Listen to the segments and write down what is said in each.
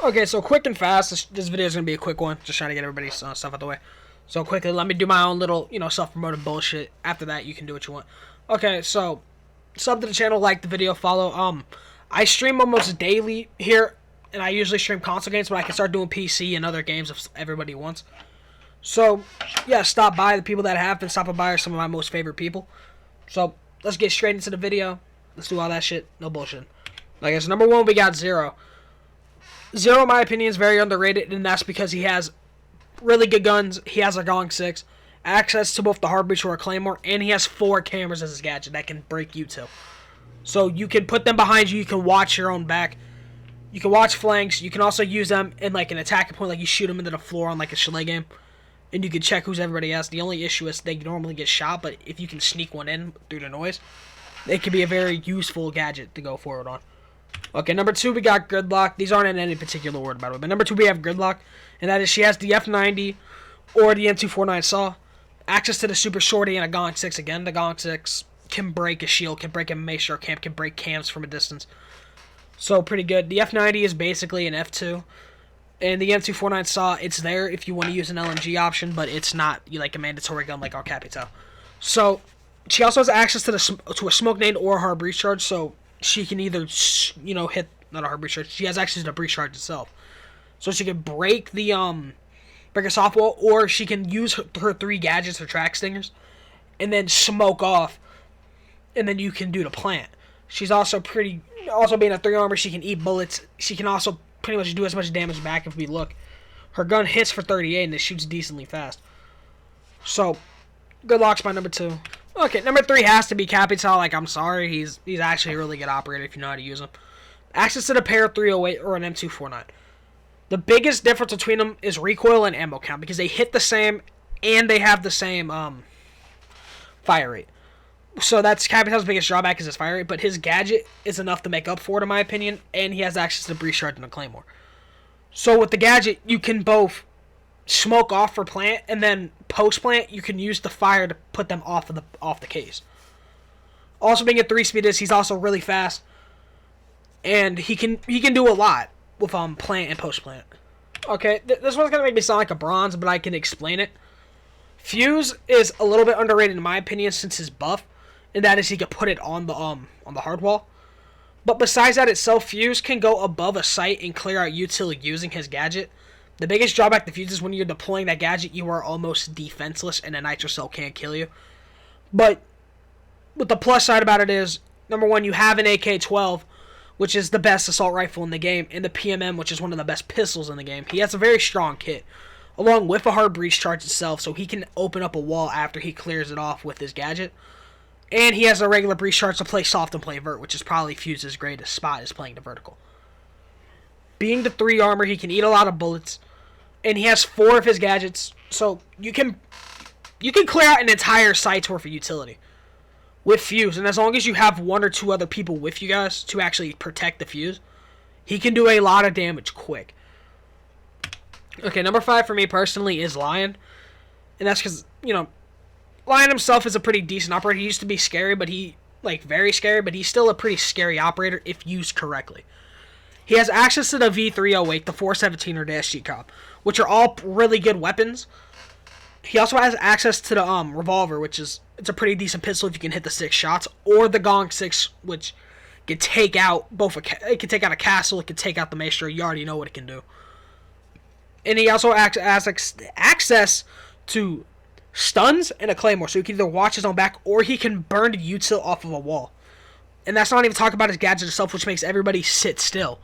Okay, so quick and fast. This video is going to be a quick one. Just trying to get everybody's stuff out the way. So quickly, let me do my own little, self-promoted bullshit. After that, you can do what you want. Okay, so sub to the channel, like the video, follow. I stream almost daily here, and I usually stream console games, but I can start doing PC and other games if everybody wants. So, yeah, stop by. The people that have been stopping by are some of my most favorite people. So, let's get straight into the video. Let's do all that shit. No bullshit. Like I said, number one, we got Zero. Zero, in my opinion, is very underrated, and that's because he has really good guns. He has a Gong 6, access to both the hard breach or a claymore, and he has 4 cameras as his gadget that can break you too. So you can put them behind you. You can watch your own back. You can watch flanks. You can also use them in like an attacking point, like you shoot them into the floor on like a chalet game, and you can check who's everybody else. The only issue is they normally get shot, but if you can sneak one in through the noise, it can be a very useful gadget to go forward on. Okay, number 2, we got Gridlock. These aren't in any particular order, by the way. But number 2, we have Gridlock, and that is she has the F90 or the M249 saw, access to the Super Shorty and a Gong 6 again. The Gong 6 can break a shield, can break a mace or camp, can break cams from a distance. So, pretty good. The F90 is basically an F2, and the M249 saw, it's there if you want to use an LMG option, but it's not like a mandatory gun like our Capital. So, she also has access to a smoke nade or a hard breach charge, so she can either, hit, not a hard breach charge, she has access to the breach charge itself. So she can break the, break a soft wall, or she can use her 3 gadgets, her track stingers, and then smoke off, and then you can do the plant. She's also being a 3 armor, she can eat bullets. She can also pretty much do as much damage back if we look. Her gun hits for 38, and it shoots decently fast. So, Gridlock's my number 2. Okay, number 3 has to be Capital. Like, I'm sorry, he's actually a really good operator if you know how to use him. Access to the pair 308 or an M249. The biggest difference between them is recoil and ammo count, because they hit the same and they have the same fire rate. So that's Capital's biggest drawback, is his fire rate, but his gadget is enough to make up for it, in my opinion, and he has access to the breach charge and the claymore. So with the gadget, you can both smoke off for plant, and then post plant you can use the fire to put them off the case. Also, being a 3-speed he's also really fast, and he can do a lot with plant and post plant. Okay, this one's gonna make me sound like a bronze, but I can explain it. Fuse is a little bit underrated in my opinion since his buff, and that is he can put it on the hard wall. But besides that itself, Fuse can go above a site and clear out util using his gadget. The biggest drawback to Fuse is when you're deploying that gadget, you are almost defenseless, and a nitro cell can't kill you. But what the plus side about it is, number 1, you have an AK-12, which is the best assault rifle in the game, and the PMM, which is one of the best pistols in the game. He has a very strong kit, along with a hard breach charge itself, so he can open up a wall after he clears it off with his gadget. And he has a regular breach charge to play soft and play vert, which is probably Fuse's greatest spot, is playing the vertical. Being the 3 armor, he can eat a lot of bullets, and he has 4 of his gadgets, so you can clear out an entire site's worth of utility with Fuse, and as long as you have 1 or 2 other people with you guys to actually protect the Fuse, he can do a lot of damage quick. Okay, number 5 for me personally is Lion, and that's because, Lion himself is a pretty decent operator. He used to be scary, but very scary, but he's still a pretty scary operator if used correctly. He has access to the V308, the 417, or the SG Cop, which are all really good weapons. He also has access to the revolver, which is it's a pretty decent pistol if you can hit the 6 shots, or the Gong 6, which can take out it can take out a castle, it can take out the maestro. You already know what it can do. And he also has access to stuns and a claymore, so he can either watch his own back or he can burn the util off of a wall. And that's not even talking about his gadget itself, which makes everybody sit still.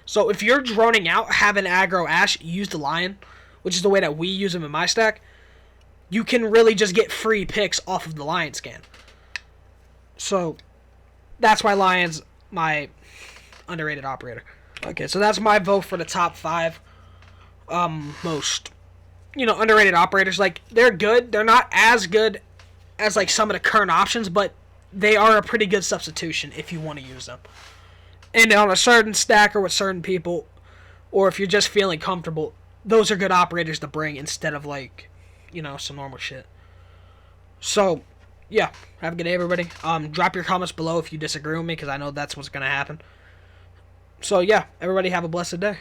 So if you're droning out, have an aggro Ash, use the Lion, which is the way that we use him in my stack. You can really just get free picks off of the Lion scan. So that's why Lion's my underrated operator. Okay, so that's my vote for the top 5 most underrated operators. Like, they're good. They're not as good as like some of the current options, but they are a pretty good substitution if you want to use them. And on a certain stack or with certain people, or if you're just feeling comfortable, those are good operators to bring instead of like, some normal shit. So, yeah, have a good day, everybody. Drop your comments below if you disagree with me, because I know that's what's going to happen. So, yeah, everybody have a blessed day.